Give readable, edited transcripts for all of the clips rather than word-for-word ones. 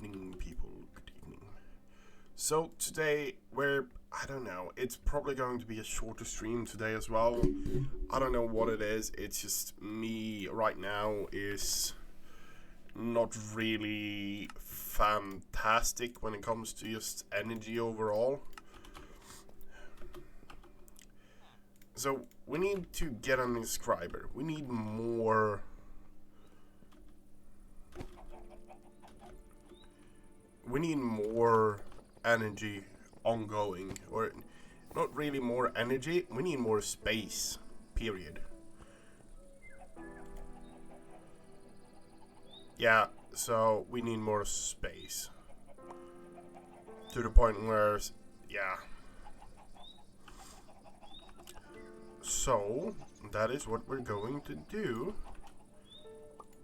evening, people. Good evening. So today I don't know, it's probably going to be a shorter stream today as well. I don't know what it is. It's just me right now is not really fantastic when it comes to just energy overall. So we need to get an inscriber. We need more. We need more energy ongoing, or not really more energy. We need more space. Period. Yeah, so we need more space. To the point where, yeah. So, that is what we're going to do.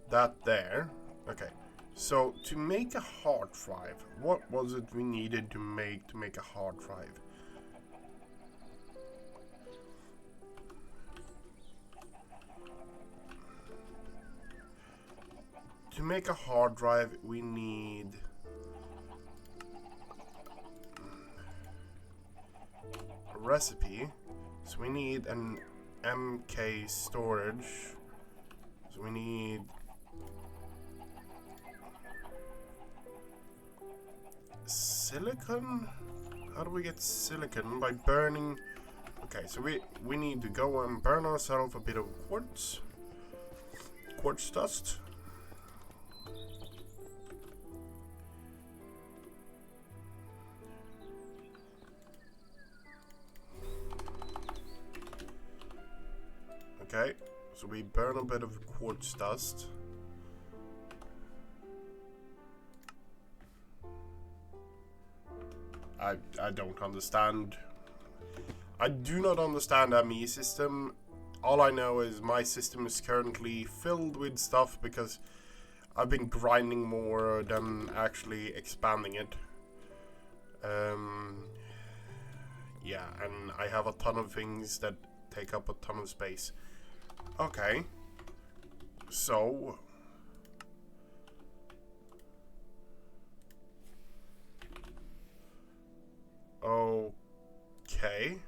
That there. Okay. So, to make a hard drive, what was it we needed to make a hard drive? To make a hard drive, we need a recipe. So we need an MK storage. So we need silicon. How do we get silicon? By burning. Okay, so we need to go and burn ourselves a bit of quartz dust. Okay, so we burn a bit of quartz dust. I don't understand. I do not understand ME system. All I know is my system is currently filled with stuff because I've been grinding more than actually expanding it. Yeah, and I have a ton of things that take up a ton of space. Okay. So okay.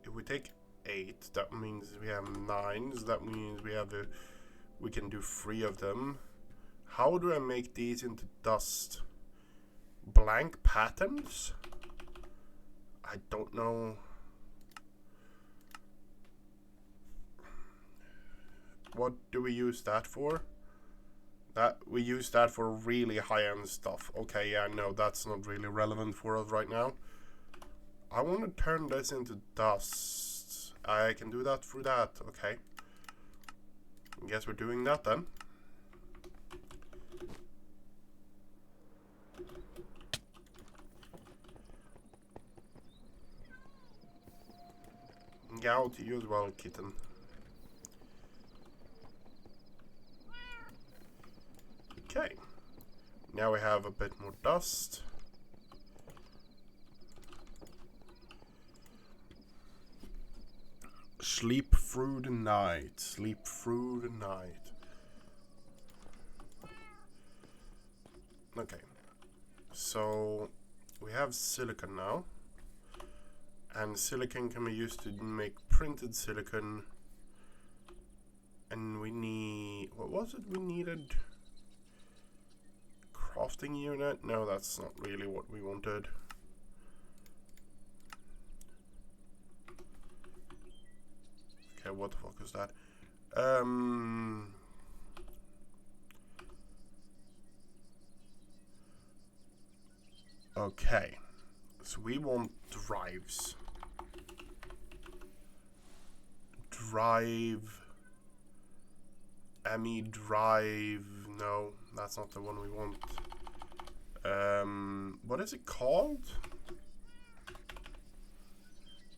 If we take 8, that means we have 9. So that means we can do 3 of them. How do I make these into dust? Blank patterns? I don't know. What do we use that for? We use that for really high-end stuff. Okay, yeah, no, that's not really relevant for us right now. I want to turn this into dust. I can do that through that. Okay. I guess we're doing that then. Go to you as well, kitten. Okay. Now we have a bit more dust. Sleep through the night. Sleep through the night. Okay. So we have silicon now. And silicon can be used to make printed silicon. And we need... what was it we needed? Crafting unit? No, that's not really what we wanted. Okay, what the fuck is that? Okay. So we want drives. Drive. ME drive. No, that's not the one we want. What is it called?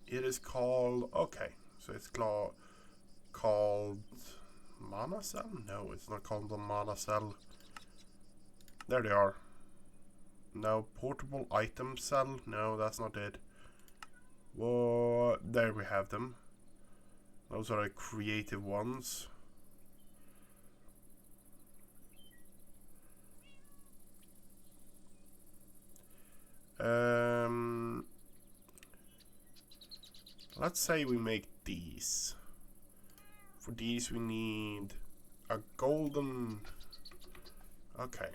It is called... okay, so it's called mana cell? No, it's not called the mana cell. There they are. No, portable item cell? No, that's not it. Whoa, there we have them. Those are the creative ones. Let's say we make these. For these we need a golden... Okay.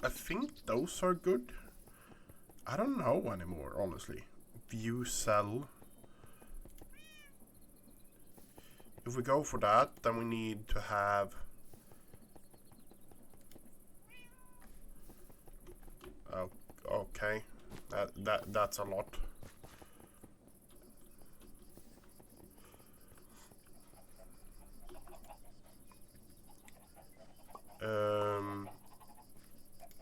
I think those are good. I don't know anymore, honestly. View cell. If we go for that, then we need to have... Oh, okay. That's a lot.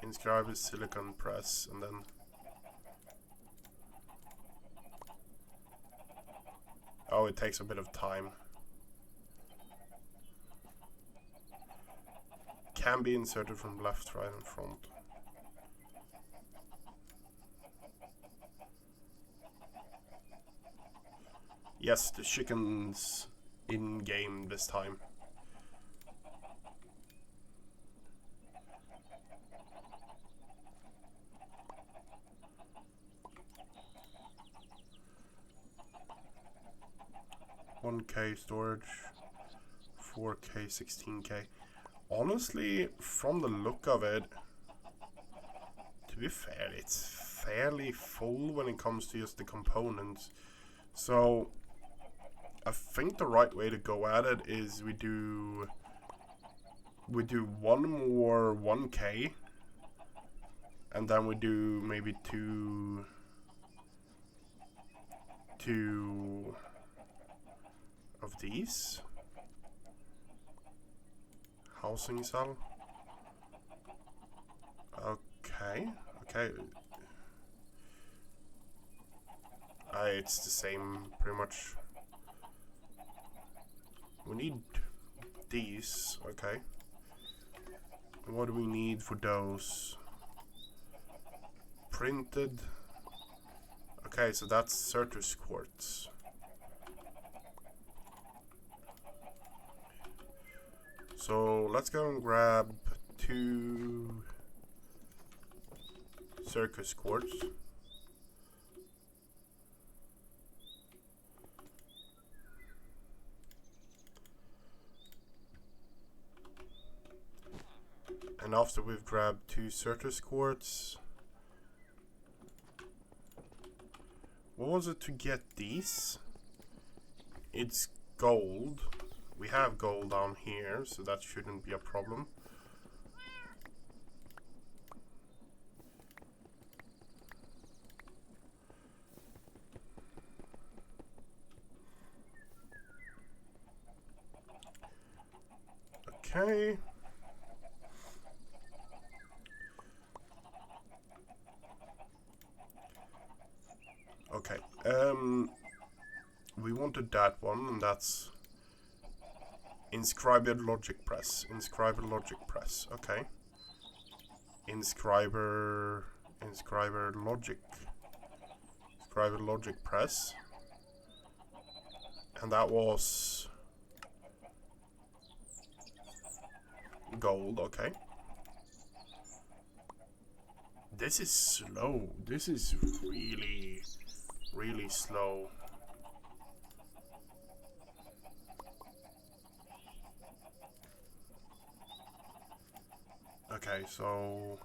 Inscribe with silicon press, and then... Oh, it takes a bit of time. Can be inserted from left, right, and front. Yes, the chicken's in-game this time. $1K storage, 4K, 16K. Honestly, from the look of it, to be fair, it's fairly full when it comes to just the components. So I think the right way to go at it is we do one more 1K, and then we do maybe two of these. Housing cell. Okay. It's the same, pretty much. We need these, okay. What do we need for those? Printed. Okay, so that's Certus quartz. So let's go and grab 2 Certus quartz. And after we've grabbed 2 Certus quartz, what was it to get these? It's gold. We have gold down here, so that shouldn't be a problem. Okay. Okay. We wanted that one, and that's Inscriber Logic Press. Inscriber Logic Press. Okay. Inscriber Logic Press. And that was gold, okay. This is slow. This is really, really slow. Okay, so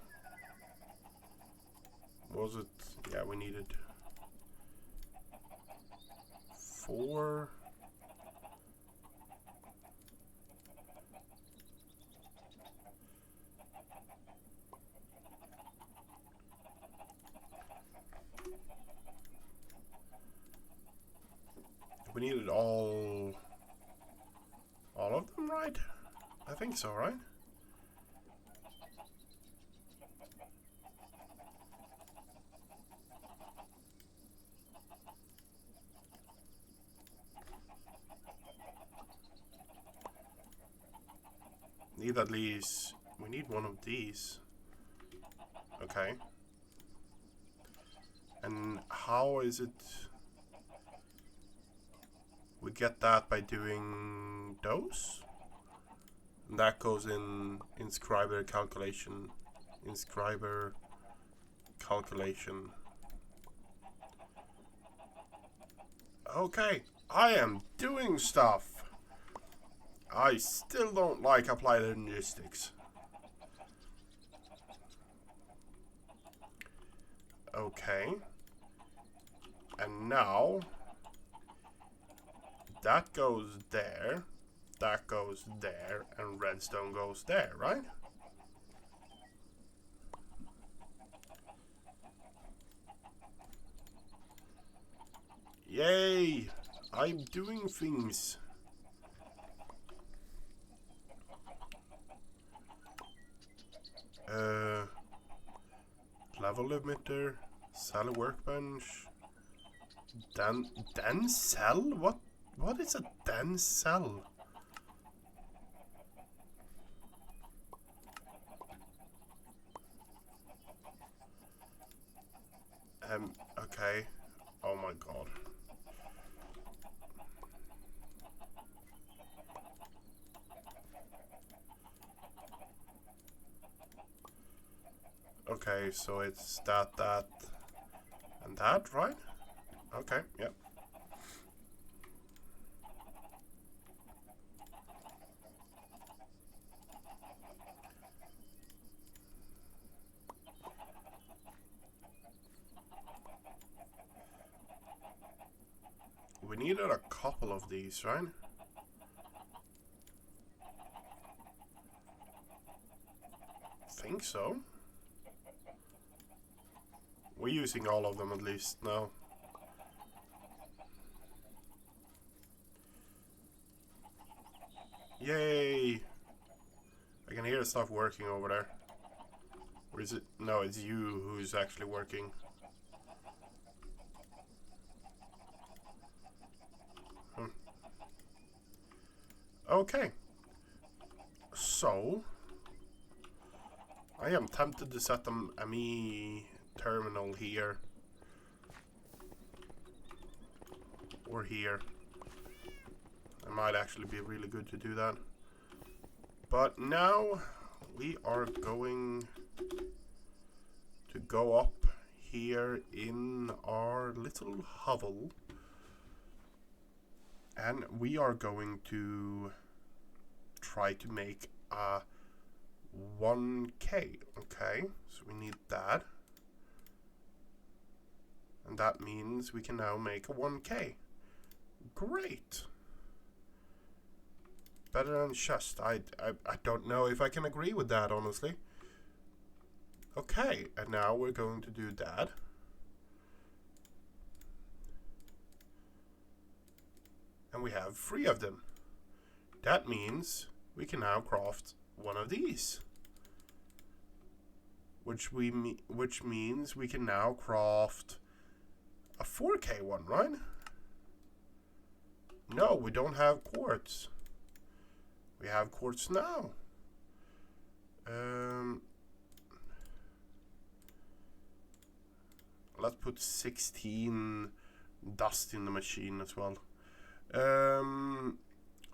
was it? Yeah, we needed 4. We needed all of them, right? I think so, right? Need at least, we need one of these. Okay. And how is it? We get that by doing those. And that goes in inscriber calculation. Inscriber calculation. Okay, I am doing stuff. I still don't like applied linguistics. Okay. And now that goes there, that goes there, and redstone goes there, right? Yay! I'm doing things. Level limiter, cell workbench. Den cell? What is a den cell? Okay. Oh my god. Okay, so it's that, and that, right? Okay, yep. We needed a couple of these, right? Think so. We're using all of them at least now. Yay! I can hear stuff working over there. Or is it? No, it's you who's actually working. Okay. So, I am tempted to set them a me terminal here. Or here. It might actually be really good to do that. But now we are going to go up here in our little hovel. And we are going to try to make a 1K. Okay, so we need that. And that means we can now make a 1K. Great. Better than chest. I don't know if I can agree with that, honestly. Okay, and now we're going to do that. And we have 3 of them. That means we can now craft one of these. Which means we can now craft a 4K one, right? No, we don't have quartz. We have quartz now. Let's put 16 dust in the machine as well.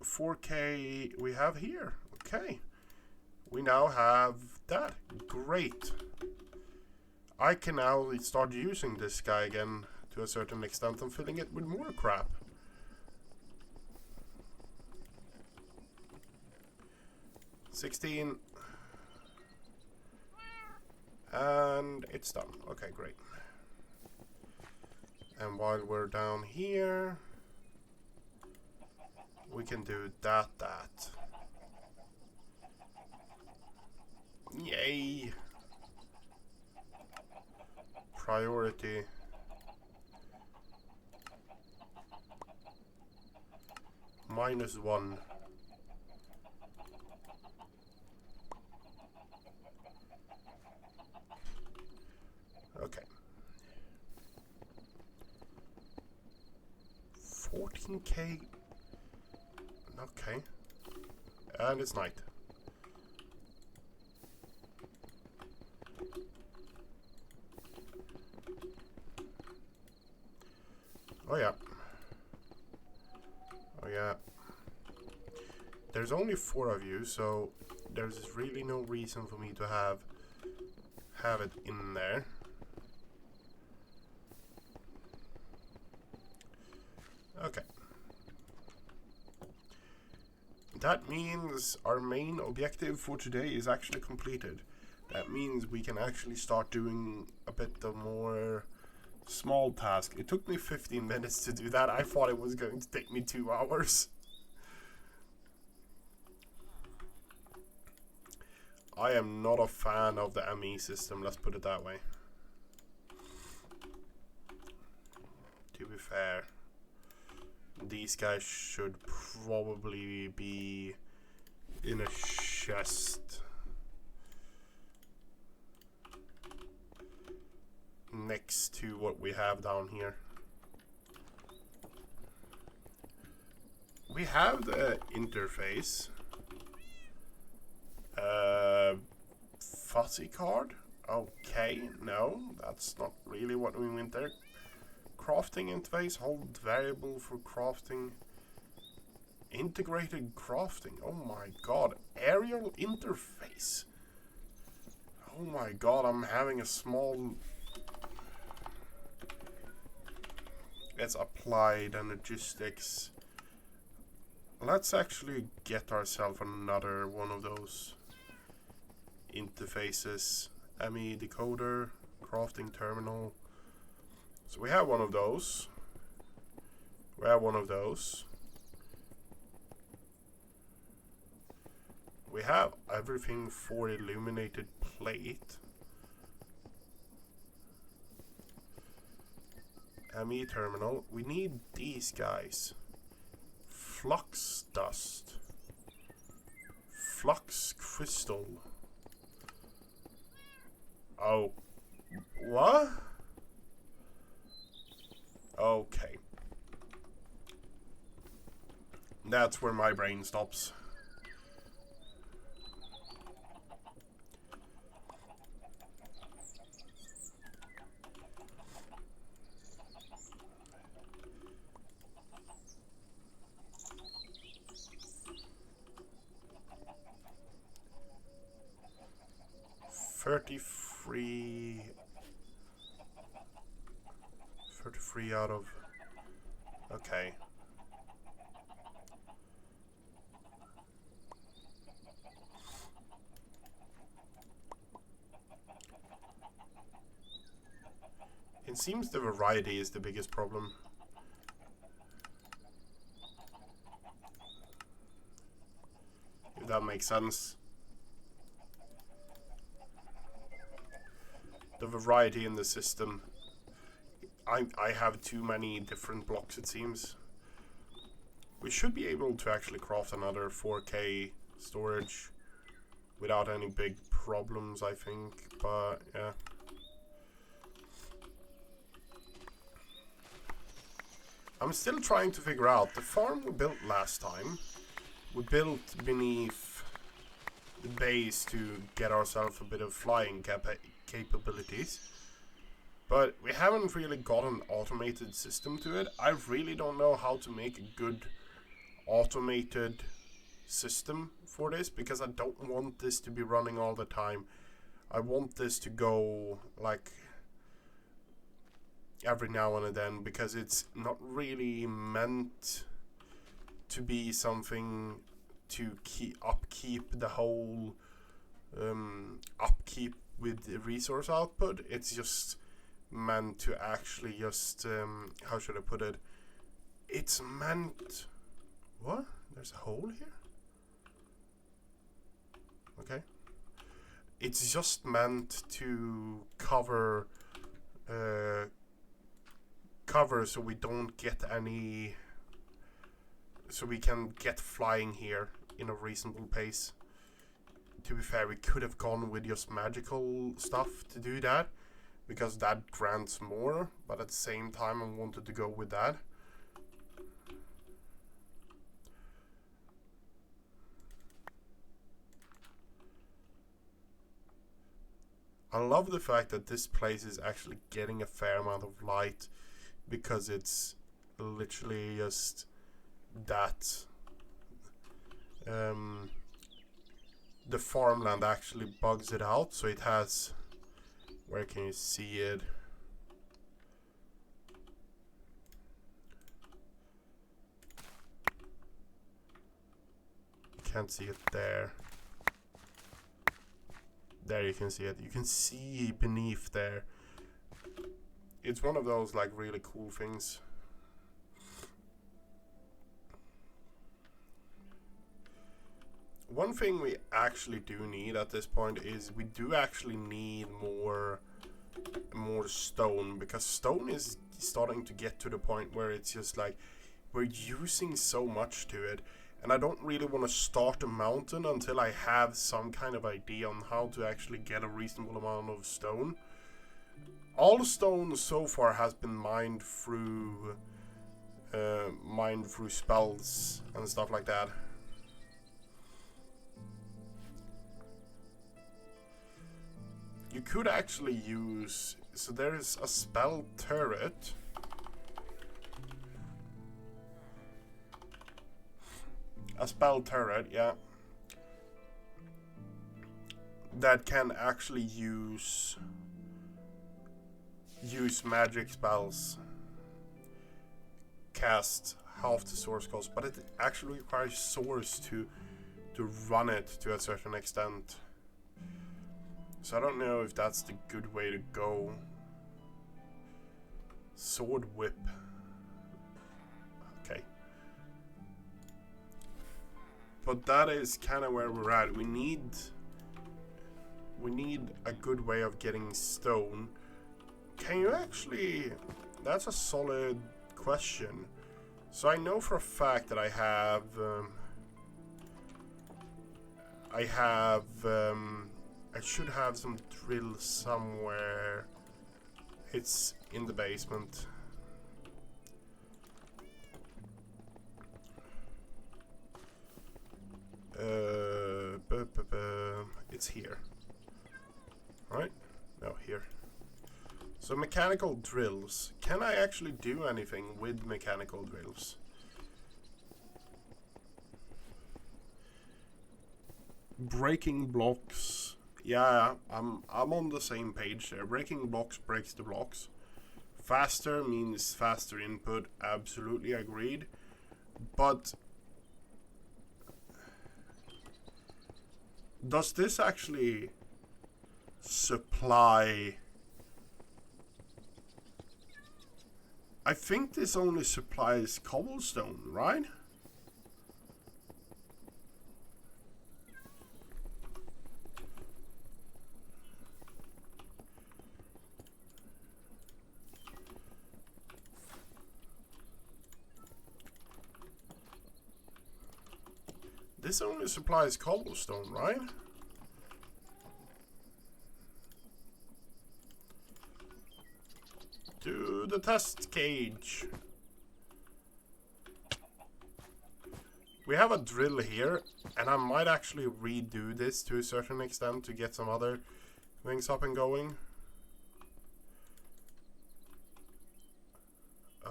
4K we have here. Okay. We now have that. Great. I can now start using this guy again to a certain extent and filling it with more crap. $16. And it's done. Okay, great. And while we're down here, we can do that. Yay! Priority. -1. Okay. 14K. Okay. And it's night. Oh yeah. Oh yeah. There's only 4 of you, so there's really no reason for me to have it in there. Okay. That means our main objective for today is actually completed. That means we can actually start doing a bit of more small task. It took me 15 minutes to do that. I thought it was going to take me 2 hours. I am not a fan of the ME system, let's put it that way. To be fair, these guys should probably be in a chest next to what we have down here. We have the interface. Fuzzy card? Okay, no, that's not really what we meant there. Crafting interface, hold variable for crafting. Integrated crafting, oh my god. Aerial interface. Oh my god, I'm having a small... It's applied logistics. Let's actually get ourselves another one of those interfaces. ME decoder, crafting terminal. So we have one of those. We have one of those. We have everything for illuminated plate. ME terminal. We need these guys. Flux dust. Flux crystal. Oh. What? Okay. That's where my brain stops. Thirty-three out of... Okay. It seems the variety is the biggest problem. If that makes sense. The variety in the system. I have too many different blocks, it seems. We should be able to actually craft another 4K storage without any big problems, I think, but yeah. I'm still trying to figure out, the farm we built last time, we built beneath the base to get ourselves a bit of flying capabilities. But we haven't really got an automated system to it. I really don't know how to make a good automated system for this, because I don't want this to be running all the time. I want this to go like every now and then, because it's not really meant to be something to upkeep the whole upkeep with the resource output. It's just meant to actually just how should I put it? It's meant... What? There's a hole here? Okay. It's just meant to cover so we don't get any... So we can get flying here in a reasonable pace. To be fair, we could have gone with just magical stuff to do that, because that grants more, but at the same time I wanted to go with that. I love the fact that this place is actually getting a fair amount of light, because it's literally just that the farmland actually bugs it out, so it has, where can you see it? You can't see it there. There you can see it. You can see beneath there. It's one of those like really cool things. One thing we actually do need at this point is we do actually need more stone, because stone is starting to get to the point where it's just like we're using so much to it, and I don't really want to start a mountain until I have some kind of idea on how to actually get a reasonable amount of stone. All the stone so far has been mined through spells and stuff like that. You could actually use, so there is a spell turret. A spell turret, yeah. That can actually use magic spells. Cast half the source cost, but it actually requires source to run it to a certain extent. So I don't know if that's the good way to go. Sword whip. Okay. But that is kind of where we're at. We need a good way of getting stone. Can you actually... That's a solid question. So I know for a fact that I should have some drills somewhere. It's in the basement. It's here. Right? No, here. So mechanical drills. Can I actually do anything with mechanical drills? Breaking blocks. Yeah, I'm on the same page there. Breaking blocks breaks the blocks. Faster means faster input. Absolutely agreed. But does this actually supply... I think this only supplies cobblestone, right? This only supplies cobblestone, right? To the test cage. We have a drill here, and I might actually redo this to a certain extent to get some other things up and going.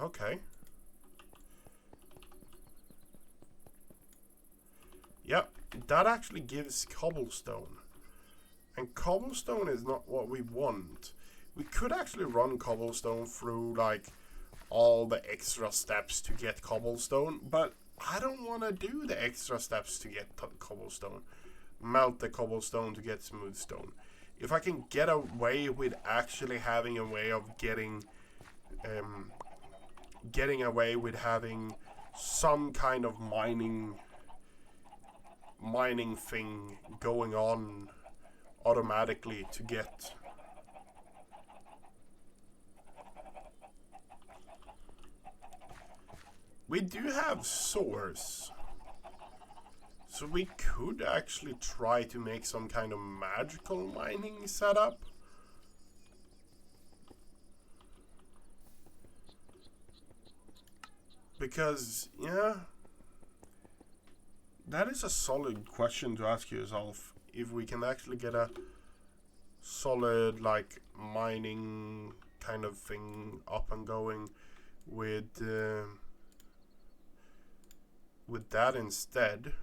Okay. Yep, that actually gives cobblestone. And cobblestone is not what we want. We could actually run cobblestone through like all the extra steps to get cobblestone, but I don't want to do the extra steps to get cobblestone. Melt the cobblestone to get smooth stone. If I can get away with actually having a way of getting away with having some kind of mining thing going on automatically to get... We do have source, so we could actually try to make some kind of magical mining setup. Because, yeah, that is a solid question to ask yourself. If we can actually get a solid, like, mining kind of thing up and going with that instead.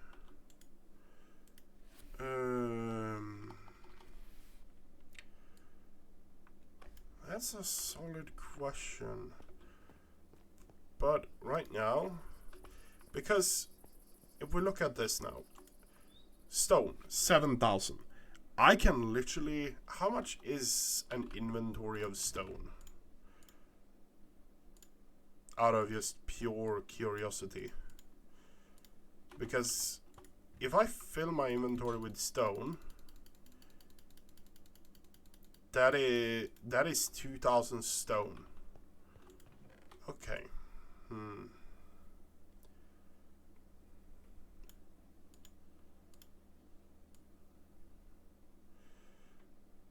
That's a solid question. But right now, because if we look at this now, stone 7,000. I can literally. How much is an inventory of stone? Out of just pure curiosity. Because if I fill my inventory with stone, that is 2,000 stone. Okay.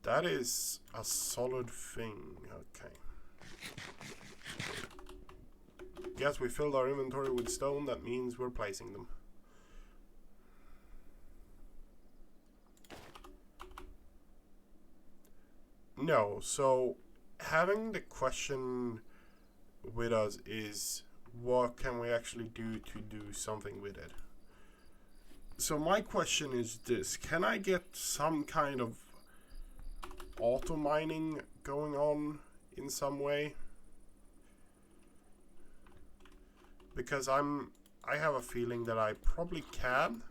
That is a solid thing. Okay. Yes, we filled our inventory with stone. That means we're placing them. No, so having the question with us is, what can we actually do to do something with it? So my question is this: can I get some kind of auto mining going on in some way? Because I have a feeling that I probably can.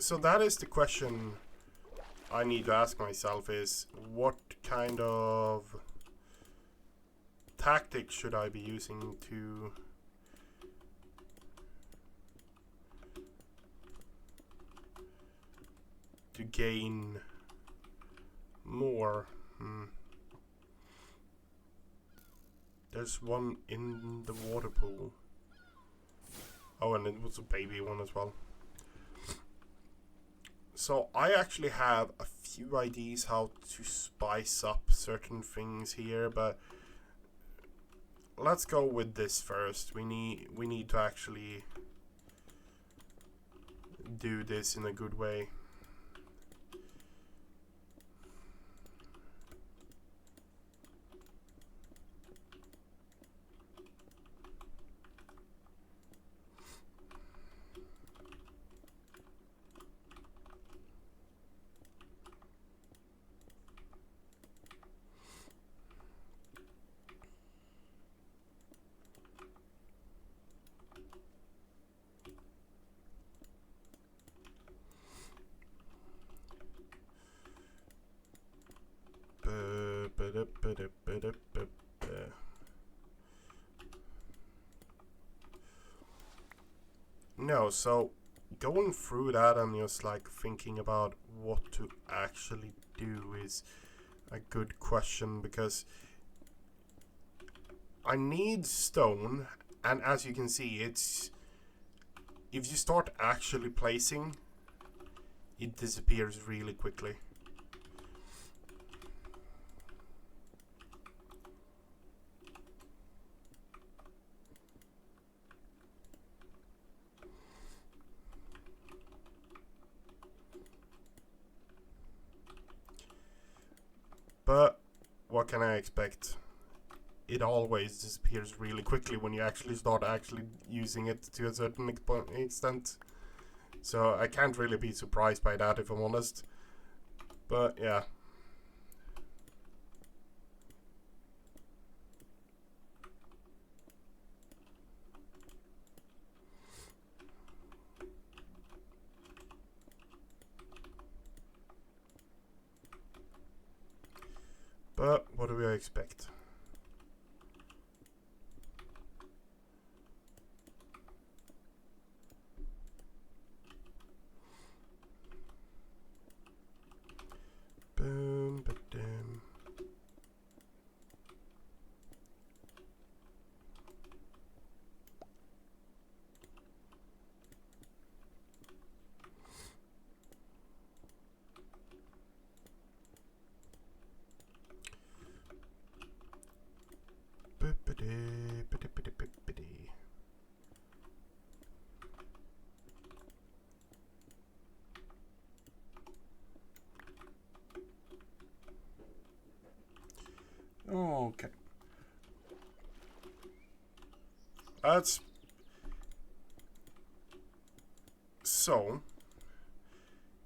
So that is the question I need to ask myself, is what kind of tactics should I be using to gain more? There's one in the water pool. Oh, and it was a baby one as well. So I actually have a few ideas how to spice up certain things here, but let's go with this first. We need to actually do this in a good way. No, so going through that and just like thinking about what to actually do is a good question, because I need stone, and as you can see, it's, if you start actually placing, it disappears really quickly. But what can I expect? It always disappears really quickly when you actually start using it to a certain extent. So I can't really be surprised by that, if I'm honest. But yeah. But what do we expect? Boom, ba-dum. That's so.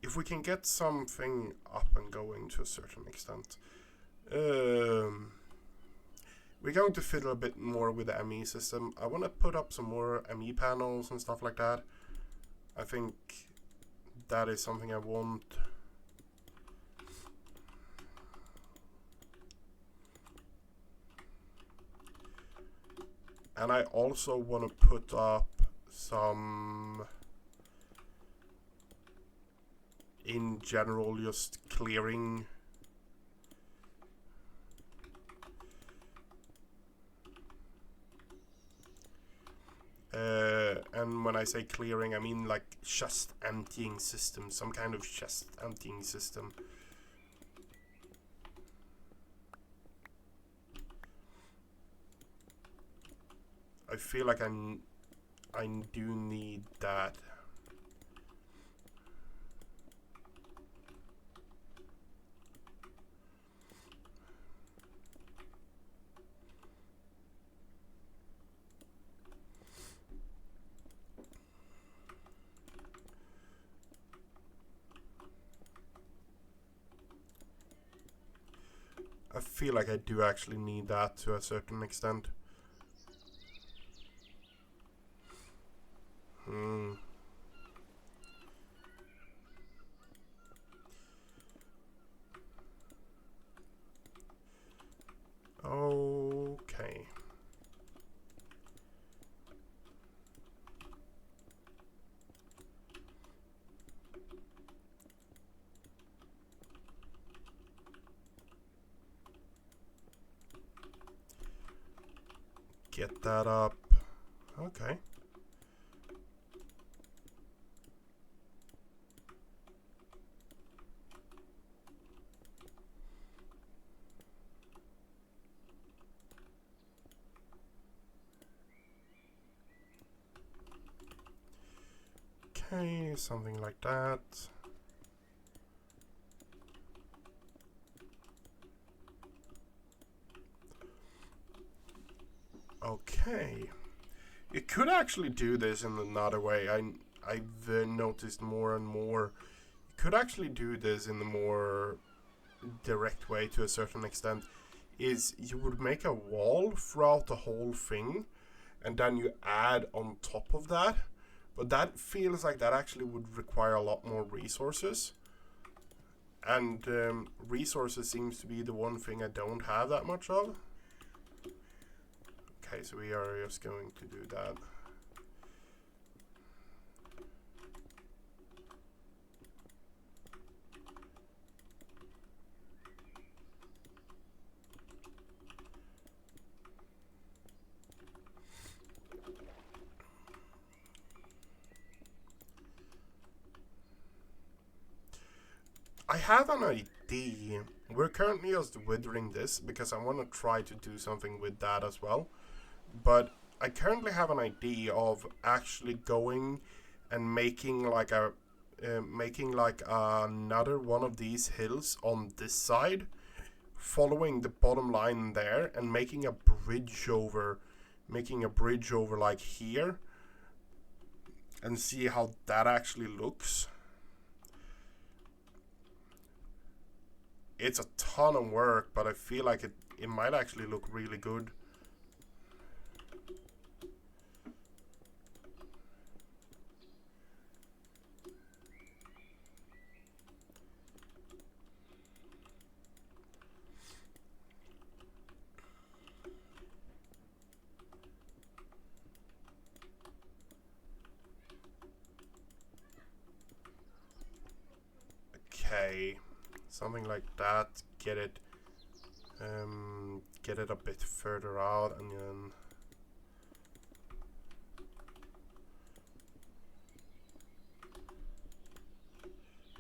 If we can get something up and going to a certain extent, we're going to fiddle a bit more with the ME system. I want to put up some more ME panels and stuff like that. I think that is something I want. And I also want to put up some, in general, just clearing. And when I say clearing, I mean like chest emptying system, some kind of chest emptying system. I feel like I do need that. I feel like I do actually need that to a certain extent. Okay. Get that up. Okay. Okay, something like that. Okay. You could actually do this in another way. I've noticed more and more. You could actually do this in a more direct way to a certain extent. Is you would make a wall throughout the whole thing, and then you add on top of that. But that feels like that actually would require a lot more resources. And resources seems to be the one thing I don't have that much of. Okay, so we are just going to do that. I have an idea. We're currently just withering this because I want to try to do something with that as well. But I currently have an idea of actually going and making like another one of these hills on this side, following the bottom line there, and making a bridge over like here, and see how that actually looks. It's a ton of work, but I feel like it might actually look really good. Okay, something like that. Get it a bit further out, and then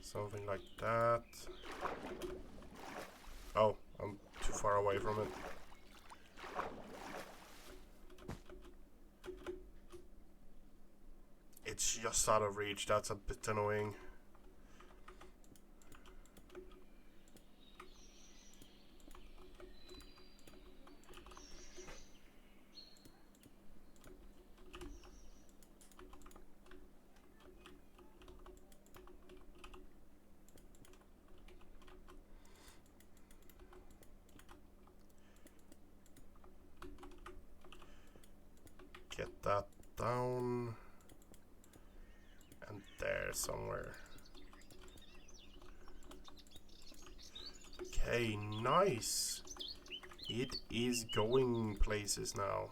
something like that. Oh, I'm too far away from it. It's just out of reach. That's a bit annoying. that down. And there somewhere. Okay, nice. It is going places now.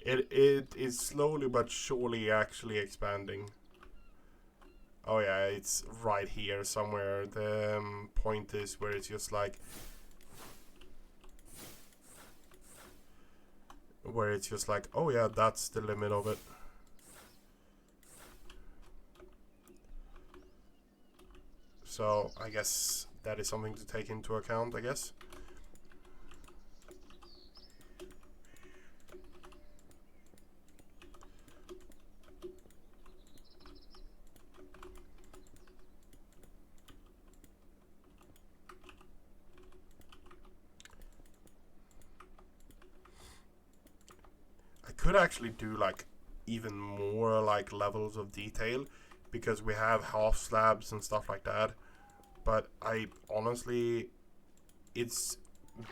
It is slowly but surely actually expanding. Oh yeah, it's right here somewhere. The point is where it's just like... Where it's just like, oh yeah, that's the limit of it. So I guess that is something to take into account, I guess. Could actually do like even more like levels of detail because we have half slabs and stuff like that, but I honestly, it's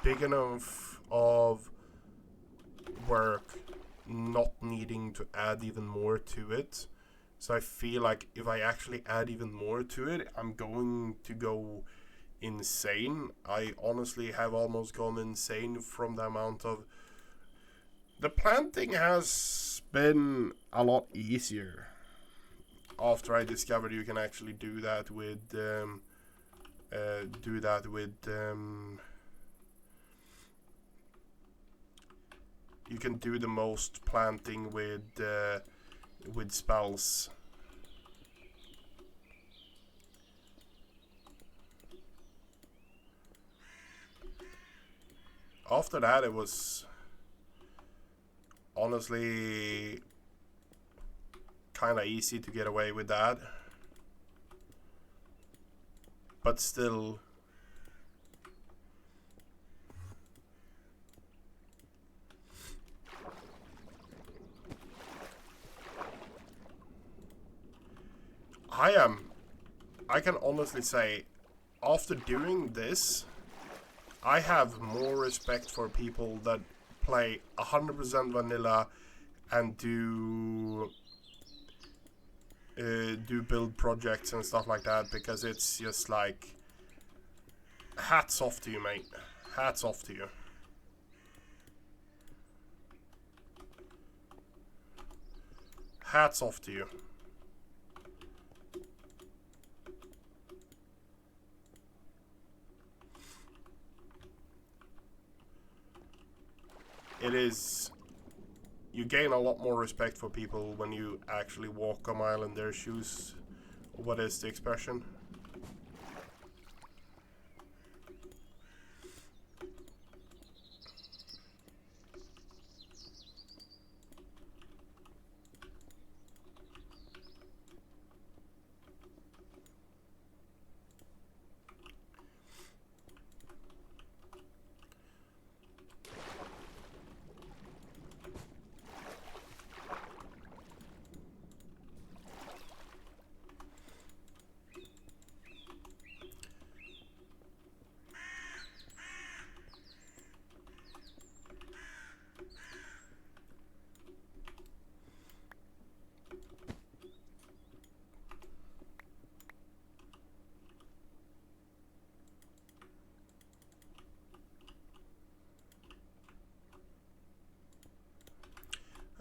big enough of work not needing to add even more to it. So I feel like if I actually add even more to it, I'm going to go insane. I honestly have almost gone insane from the amount of... The planting has been a lot easier after I discovered you can actually do that with you can do the most planting with spells. After that, it was honestly kind of easy to get away with that, but still I can honestly say after doing this I have more respect for people that play 100% vanilla and do build projects and stuff like that, because it's just like, hats off to you, mate. Hats off to you. Hats off to you. It is... You gain a lot more respect for people when you actually walk a mile in their shoes. What is the expression?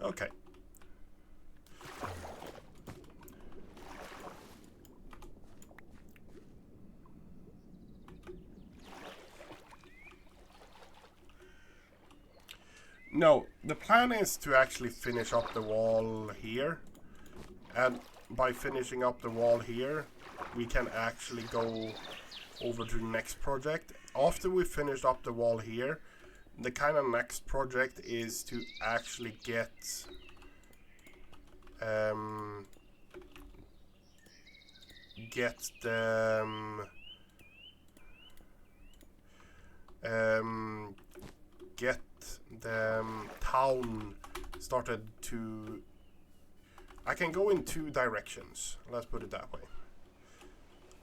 Okay. No, the plan is to actually finish up the wall here. And by finishing up the wall here, we can actually go over to the next project. After we finished up the wall here, the kind of next project is to actually get get the town started to... I can go in two directions, let's put it that way.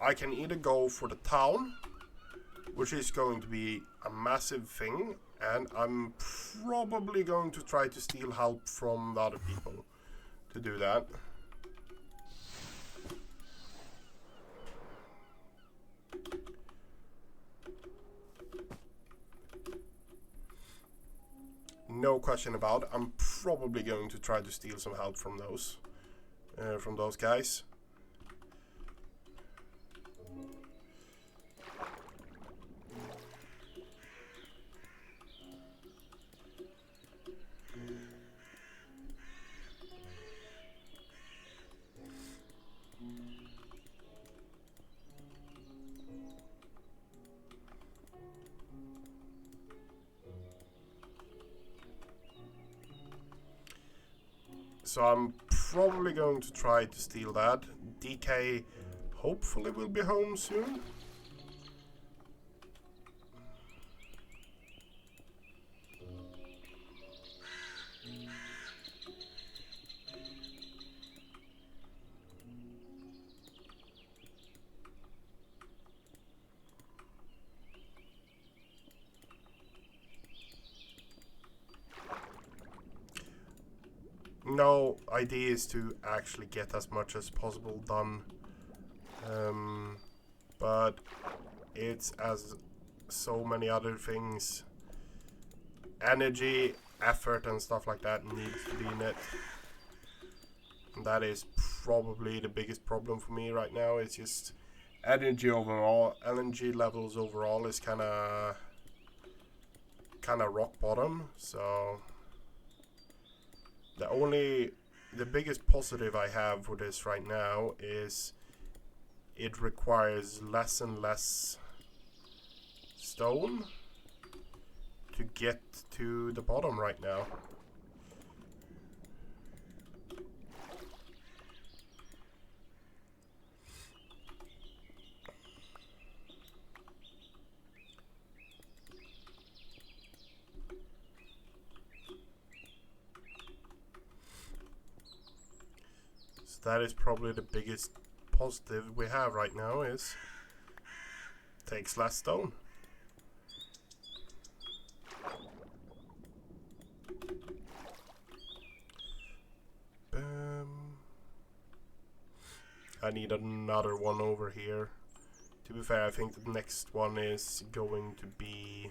I can either go for the town, which is going to be a massive thing, and I'm probably going to try to steal help from the other people to do that. No question about it. I'm probably going to try to steal some help from those guys. So I'm probably going to try to steal that. DK hopefully will be home soon. No, idea is to actually get as much as possible done, but it's as so many other things, energy, effort and stuff like that needs to be in it, and that is probably the biggest problem for me right now. It's just energy overall. LNG levels overall is kind of rock bottom, so the biggest positive I have for this right now is it requires less and less stone to get to the bottom right now. That is probably the biggest positive we have right now, is takes less stone. I need another one over here. To be fair, I think the next one is going to be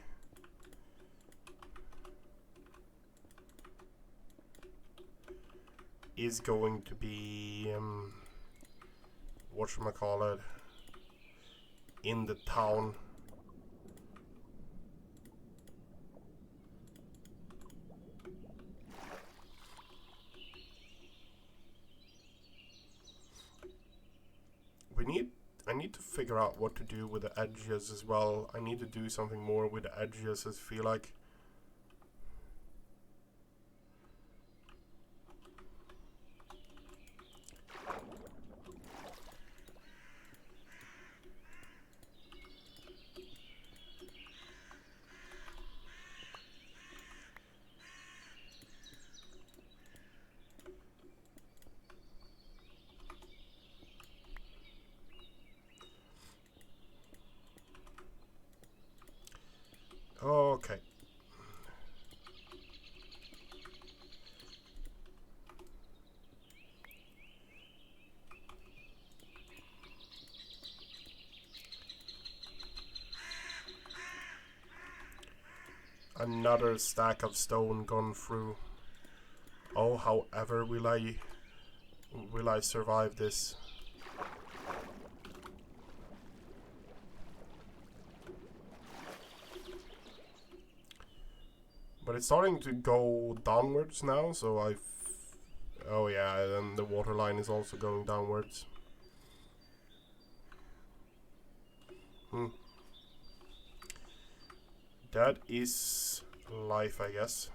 whatchamacallit, in the town. I need to figure out what to do with the edges as well. I need to do something more with the edges, I feel like. Okay. Another stack of stone gone through. Oh, however will I survive this? But it's starting to go downwards now, so oh yeah, and the water line is also going downwards. That is life, I guess.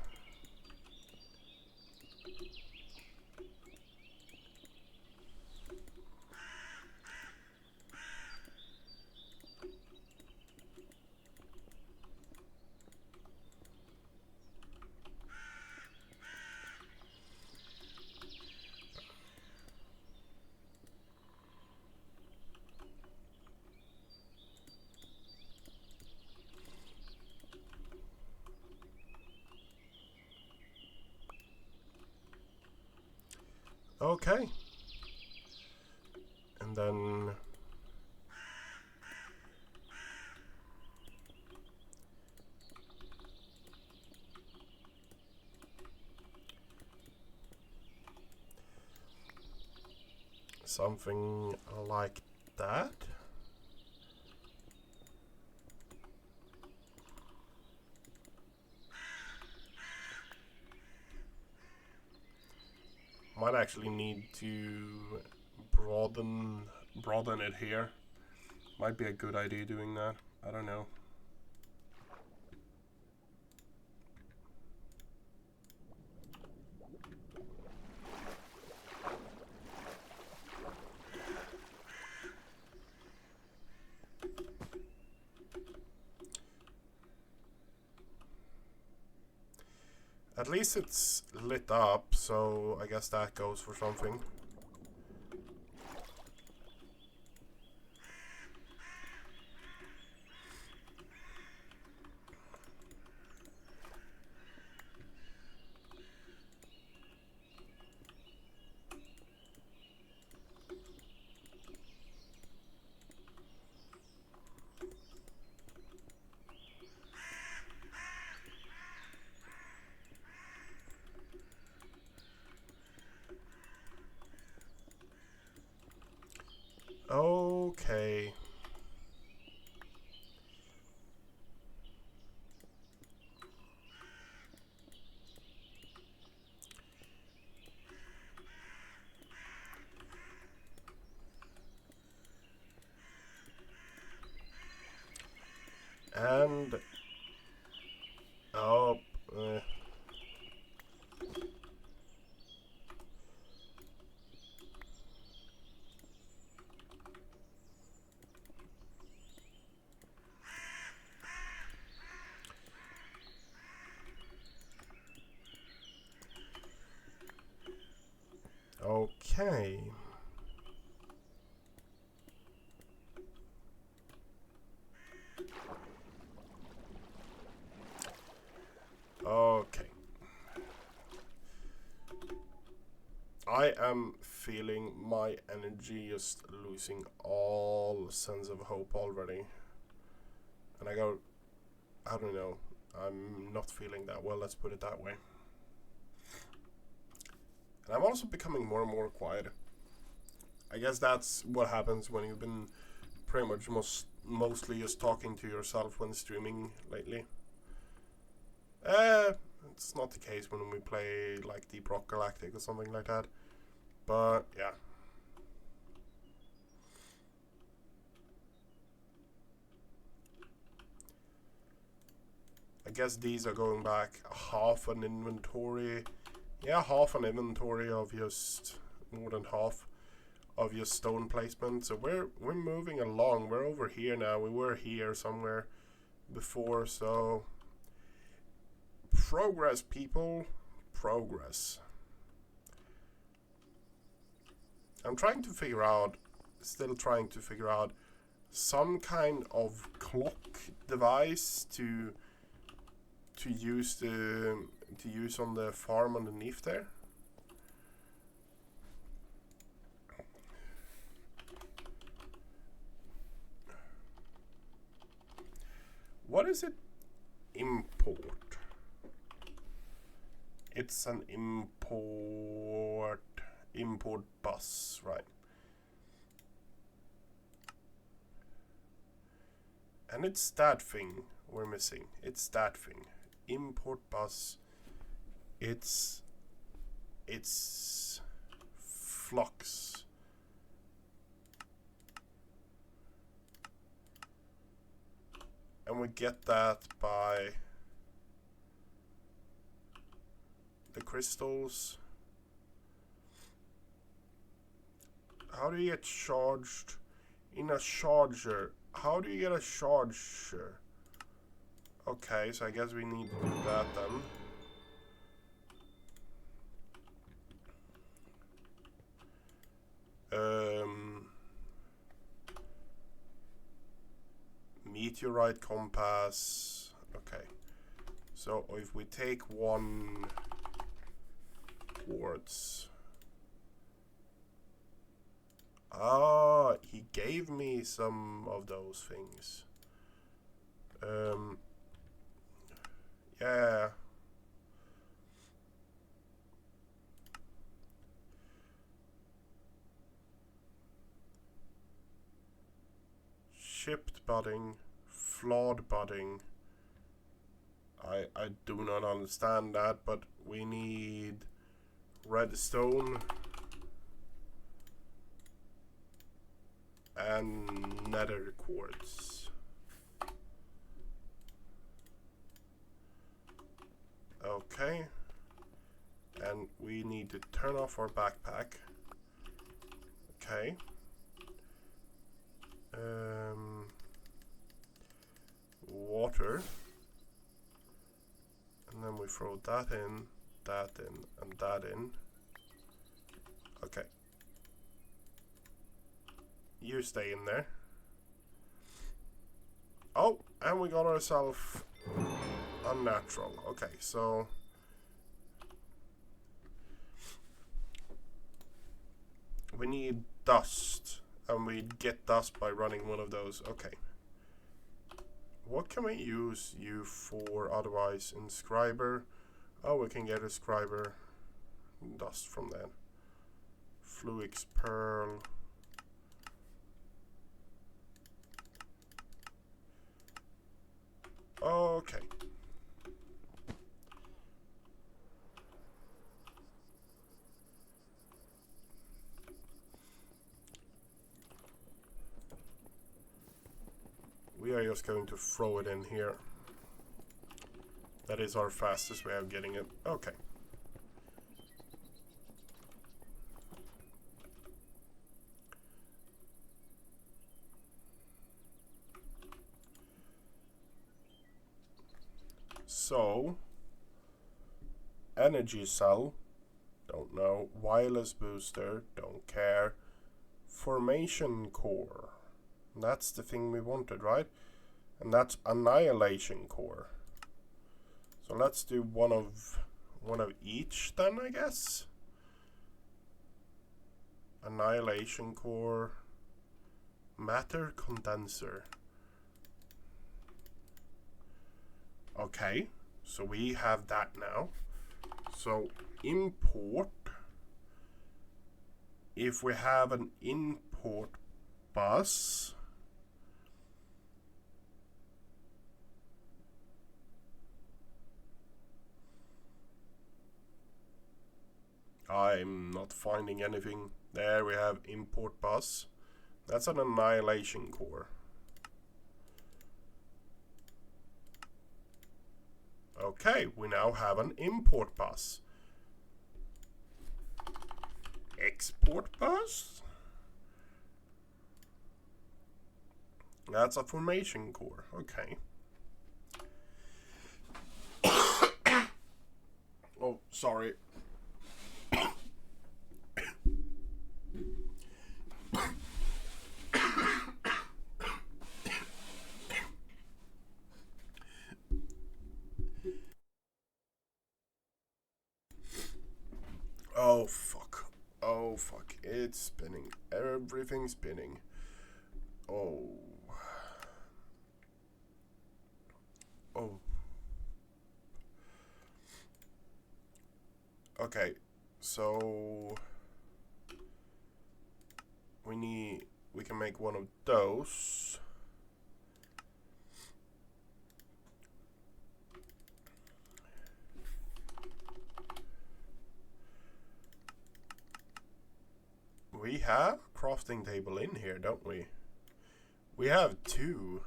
Okay. And then something like that. Might actually need to broaden it here. Might be a good idea doing that. I don't know. At least it's lit up, so I guess that goes for something. Okay. And oh, okay. Okay. I am feeling my energy just losing all sense of hope already. And I don't know, I'm not feeling that well, let's put it that way. And I'm also becoming more and more quiet. I guess that's what happens when you've been pretty much mostly just talking to yourself when streaming lately. It's not the case when we play like Deep Rock Galactic or something like that. But yeah. I guess these are going back half an inventory. Yeah, half an inventory of just more than half of your stone placement. So we're moving along. We're over here now. We were here somewhere before, so progress, people, progress. I'm still trying to figure out some kind of clock device to use on the farm underneath there. What is it? Import. It's an import bus, right? And it's that thing we're missing. It's that thing. Import bus. It's flux. And we get that by the crystals. How do you get charged in a charger? How do you get a charger? Okay, so I guess we need to do that then. Meteorite compass. Okay. So if we take one quartz, Ah, he gave me some of those things. Yeah. Shipped budding, flawed budding. I do not understand that, but we need redstone and nether quartz. Okay. And we need to turn off our backpack. Okay. Water. And then we throw that in, and that in. Okay. You stay in there. Oh, and we got ourselves unnatural. Okay, so we need dust, and we get dust by running one of those. Okay. What can we use you for otherwise? Inscriber. Oh, we can get a scriber dust from that. Fluix pearl. Okay. We are just going to throw it in here. That is our fastest way of getting it. Okay. So, energy cell, don't know. Wireless booster, don't care. Formation core, that's the thing we wanted, right? And that's annihilation core. So let's do one of each then, I guess. Annihilation core, matter condenser. Okay, so we have that now. So import, if we have an import bus, I'm not finding anything. There we have import bus. That's an annihilation core. Okay, we now have an import bus. Export bus? That's a formation core. Okay. Oh, sorry. Oh, fuck. Oh, fuck. It's spinning. Everything's spinning. Oh. Oh. Okay. So we can make one of those. We have a crafting table in here, don't we? We have two.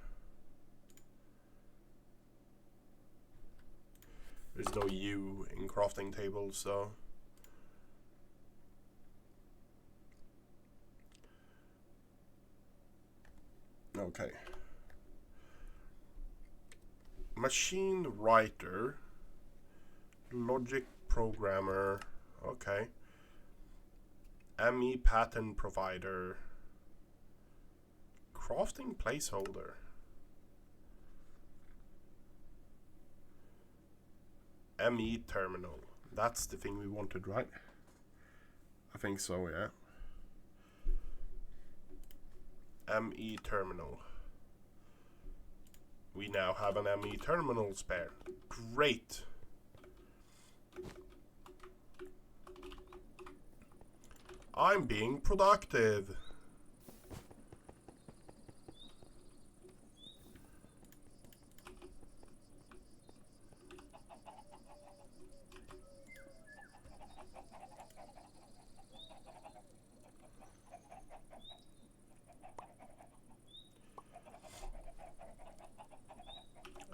There's no U in crafting tables, so. Okay. Machine writer. Logic programmer. Okay. ME pattern provider. Crafting placeholder. ME terminal. That's the thing we wanted, right? I think so, yeah. ME terminal. We now have an ME terminal spare. Great. I'm being productive.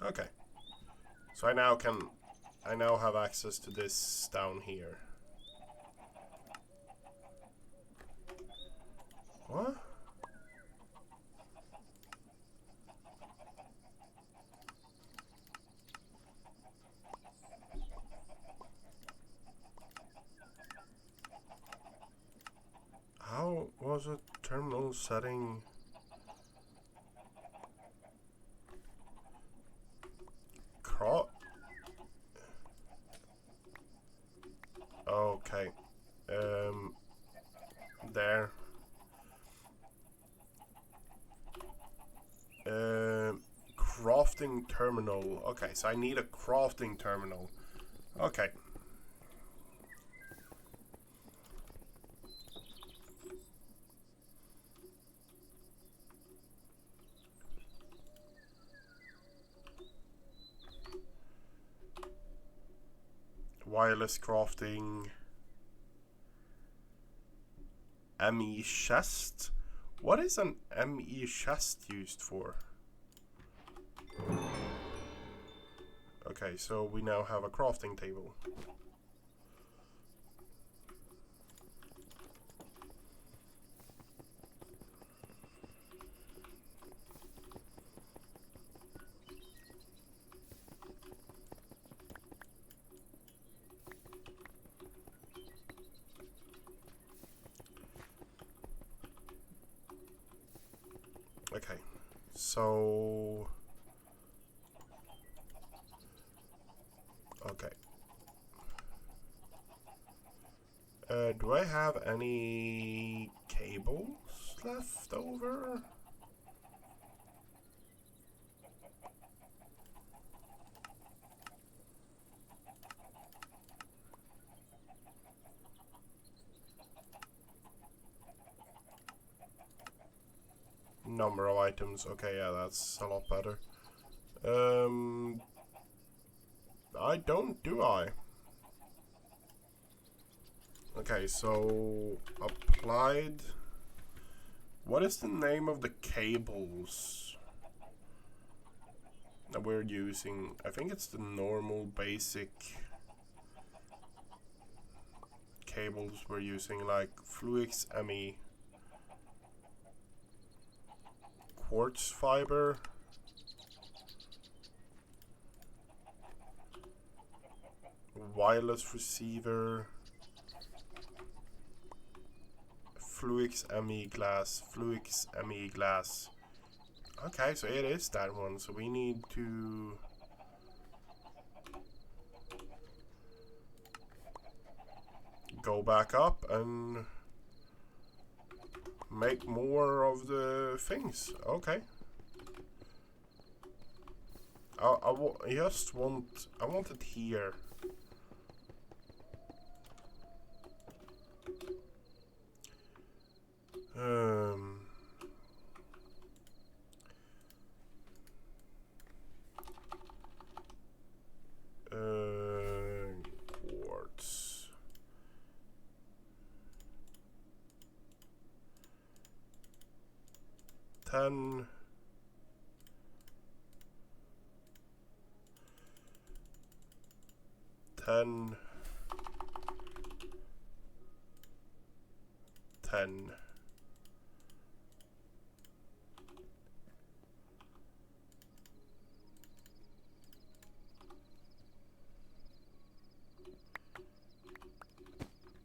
Okay. So I now have access to this down here. What? How was a terminal setting? Okay. There. Crafting terminal. Okay, so I need a crafting terminal. Okay. Wireless crafting. ME chest? What is an ME chest used for? Okay, so we now have a crafting table. Okay, so... Okay. Do I have any cables left over? Number of items. Okay, yeah, that's a lot better. I don't, do I? Okay, so applied. What is the name of the cables that we're using? I think it's the normal basic cables we're using, like Fluix ME, quartz fiber, wireless receiver, Fluix ME glass, Fluix ME glass. Okay, so it is that one. So we need to go back up and make more of the things. Okay. I want it here. Quartz. Ten. Ten.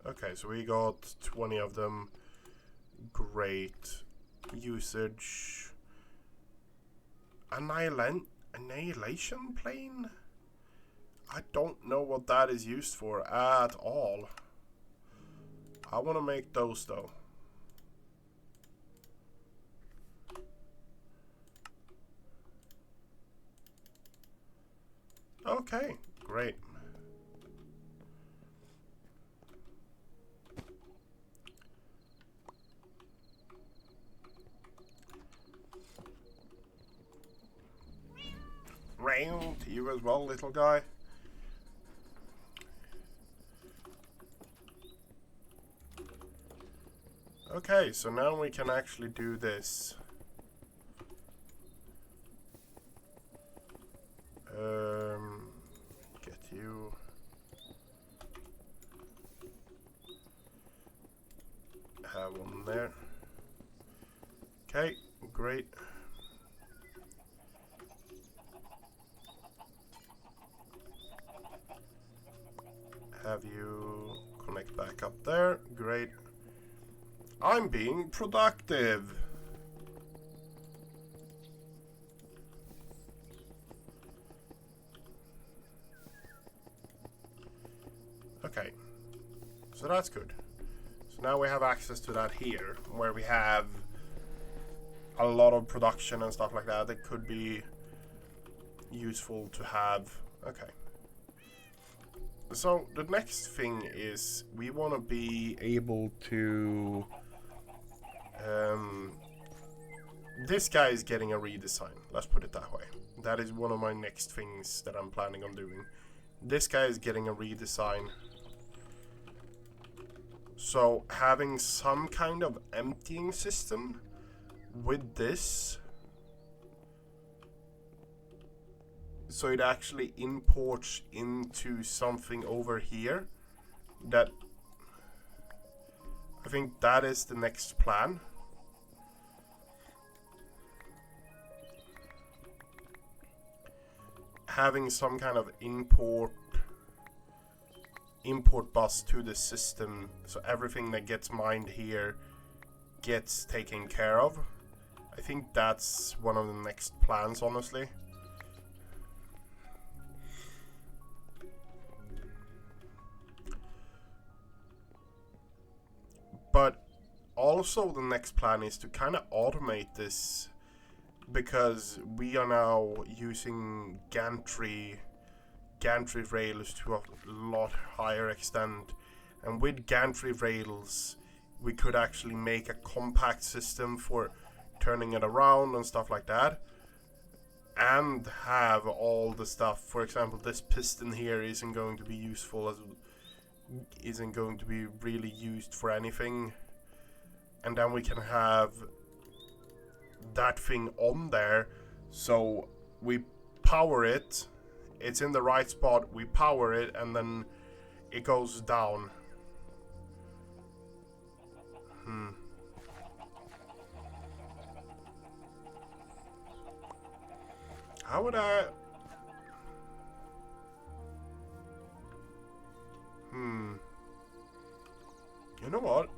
Okay, so we got 20 of them. Great. Usage. Annihilation plane? I don't know what that is used for at all. I want to make those though. Okay, great. Rail to you as well, little guy. Okay, so now we can actually do this. Get you. Have one there. Okay, great. Have you connect back up there. Great. I'm being productive. Okay. So that's good. So now we have access to that here, where we have a lot of production and stuff like that that could be useful to have. Okay. So the next thing is we want to be able to... this guy is getting a redesign, let's put it that way. That is one of my next things that I'm planning on doing. This guy is getting a redesign. So having some kind of emptying system with this, so it actually imports into something over here. That, I think that is the next plan. Having some kind of import bus to the system, so everything that gets mined here gets taken care of. I think that's one of the next plans, honestly. But also the next plan is to kind of automate this, because we are now using gantry rails to a lot higher extent, and with gantry rails we could actually make a compact system for turning it around and stuff like that, and have all the stuff. For example, this piston here isn't going to be useful, as isn't going to be really used for anything, and then we can have that thing on there, so we power it, it's in the right spot, we power it, and then it goes down. How would I... You know what?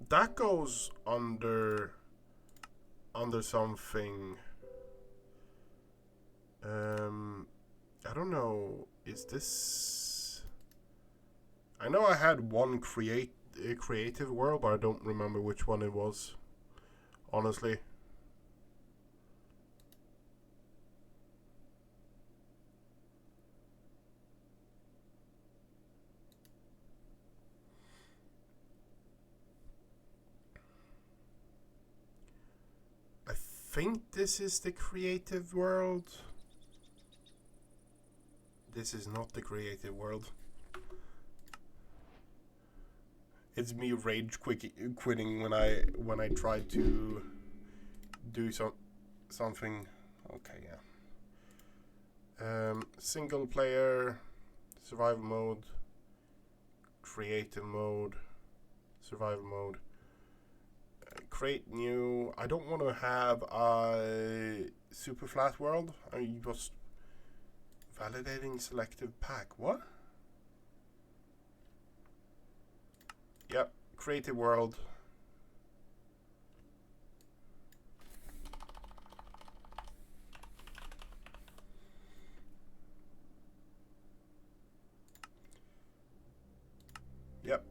That goes under something. I don't know. Is this... I know I had one creative world, but I don't remember which one it was, honestly. I think this is the creative world. This is not the creative world. It's me rage quitting when I try to do something. Okay, yeah. Single player, survival mode, creative mode, survival mode. Create new. I don't want to have a super flat world. I just validating selective pack. What? Yep, creative world. Yep.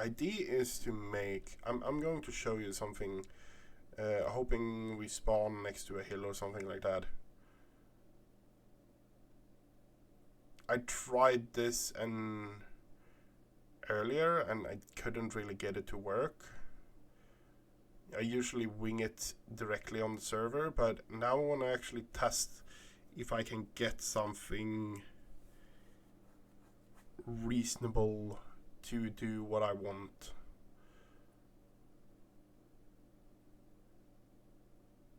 idea is to make. I'm going to show you something. Hoping we spawn next to a hill or something like that. I tried this earlier and I couldn't really get it to work. I usually wing it directly on the server, but now I want to actually test if I can get something reasonable to do what I want.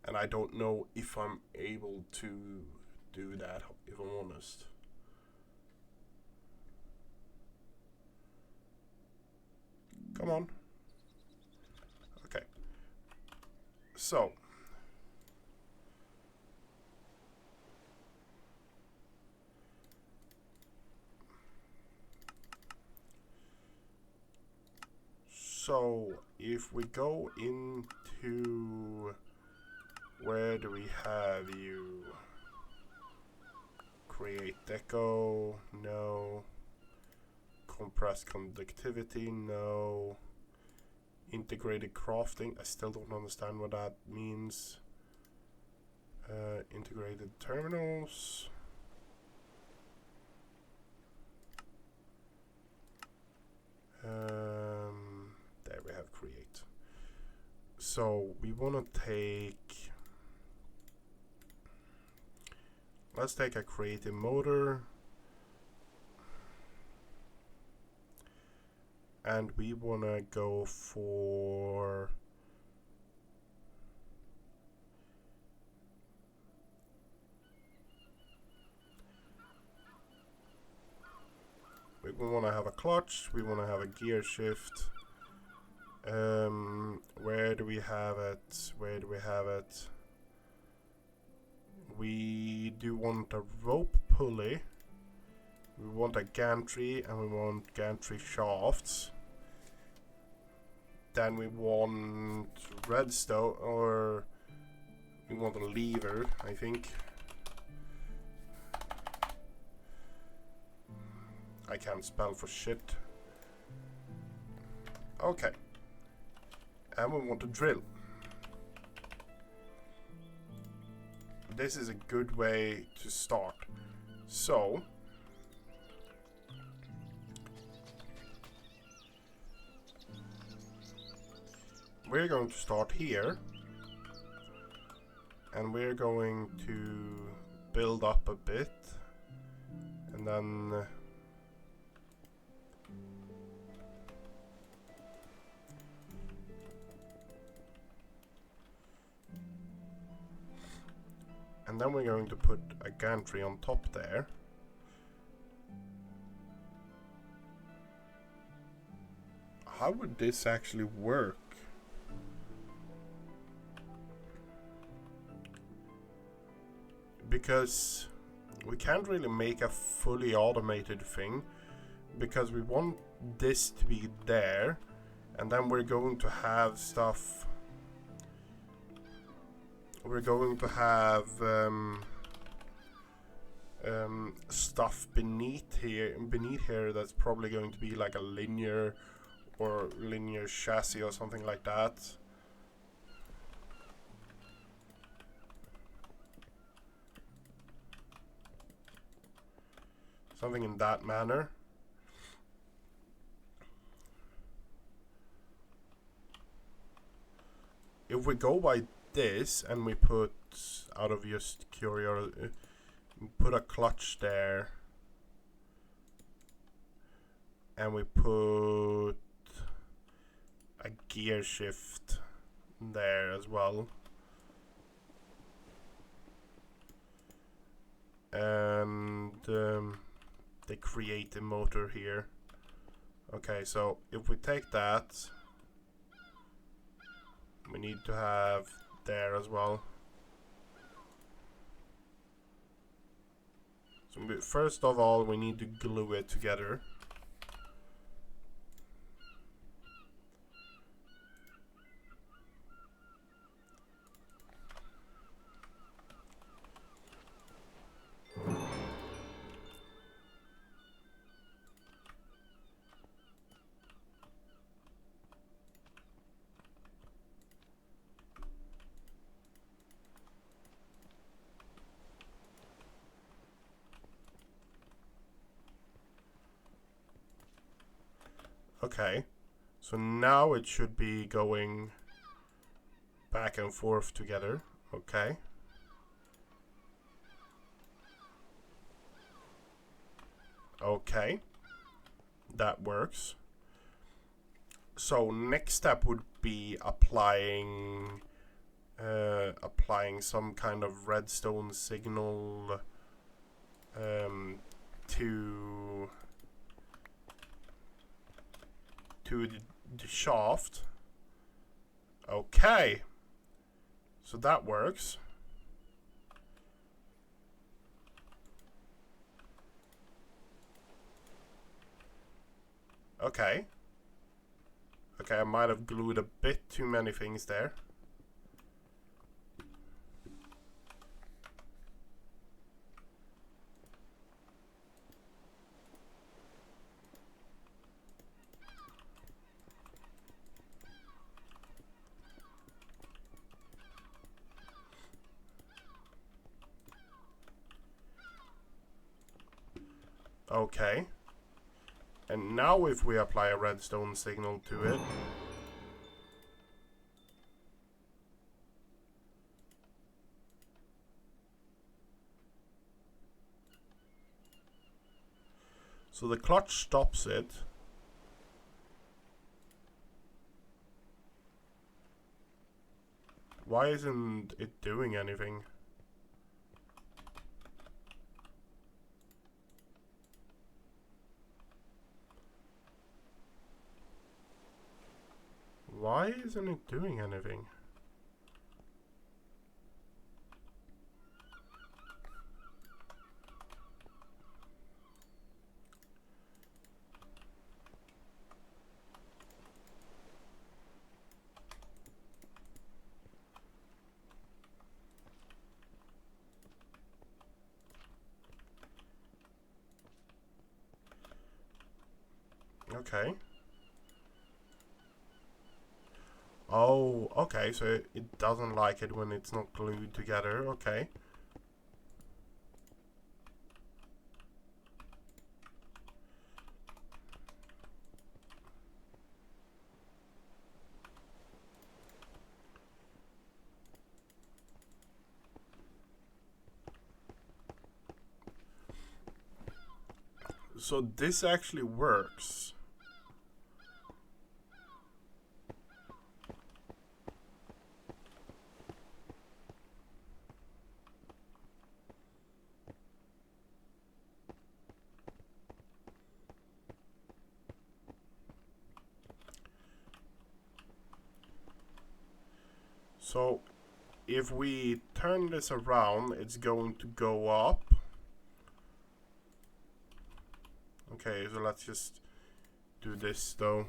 And I don't know if I'm able to do that, if I'm honest. Come on. Okay. So. So, if we go into... Where do we have you? Create deco, no. Compressed conductivity, no. Integrated crafting, I still don't understand what that means. Integrated terminals. There we have create. So we want to take... Let's take a creative motor. And we want to go for... We want to have a clutch, we want to have a gear shift. Where do we have it? Where do we have it? We do want a rope pulley. We want a gantry and we want gantry shafts. Then we want redstone, or we want a lever, I think. I can't spell for shit. Okay. And we want a drill. This is a good way to start. So we're going to start here, and we're going to build up a bit, and then we're going to put a gantry on top there. How would this actually work? Because we can't really make a fully automated thing, because we want this to be there, and then we're going to have stuff. We're going to have stuff beneath here that's probably going to be like a linear chassis or something like that. Something in that manner. If we go by this and we put, out of just curiosity, put a clutch there, and we put a gear shift there as well, and they create a motor here. Okay, so if we take that, we need to have there as well. So first of all, we need to glue it together. Okay. So now it should be going back and forth together. Okay. Okay. That works. So next step would be applying some kind of redstone signal to the shaft. Okay. So that works. Okay. Okay, I might have glued a bit too many things there. Okay. And now if we apply a redstone signal to it. So the clutch stops it. Why isn't it doing anything? Why isn't it doing anything? Okay. Oh, okay, so it doesn't like it when it's not glued together. Okay. So this actually works. So if we turn this around, it's going to go up. Okay, so let's just do this though.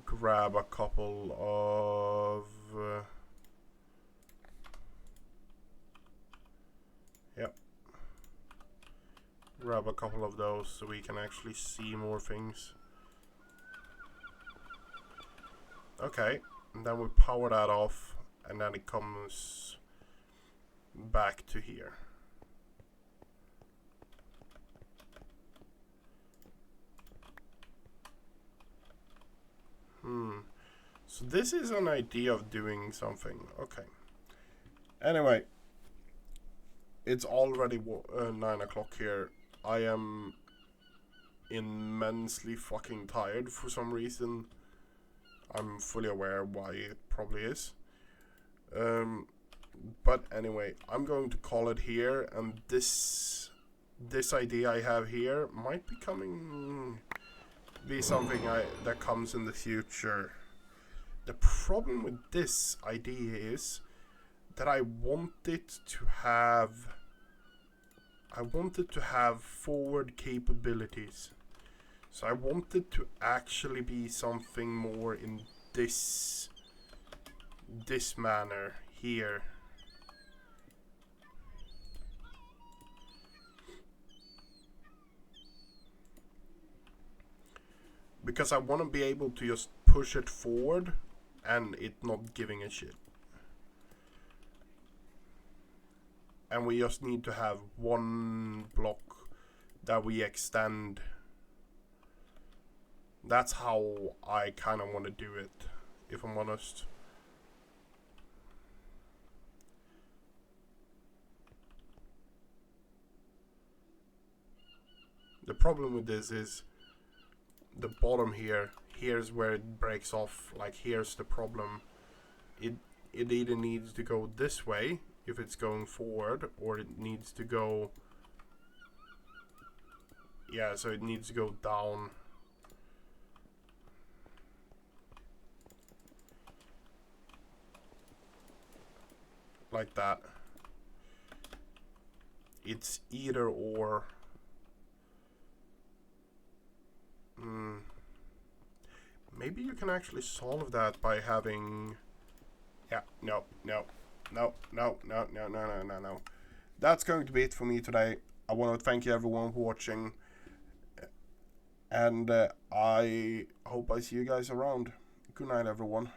Grab a couple of yep. Grab a couple of those so we can actually see more things. Okay, and then we power that off, and then it comes back to here. So this is an idea of doing something. Okay. Anyway, it's already 9 o'clock here. I am immensely fucking tired for some reason. I'm fully aware why it probably is. But anyway, I'm going to call it here, and this idea I have here might be something that comes in the future. The problem with this idea is that I want it to have forward capabilities. So I want it to actually be something more in this manner here. Because I want to be able to just push it forward and it not giving a shit. and we just need to have one block that we extend. That's how I kind of want to do it, if I'm honest. The problem with this is the bottom here. Here's where it breaks off. Like, here's the problem. It either needs to go this way if it's going forward, or it needs to go, yeah, so it needs to go down. Like that. It's either or. Maybe you can actually solve that by having... Yeah, no. That's going to be it for me today. I want to thank you everyone for watching. And I hope I see you guys around. Good night, everyone.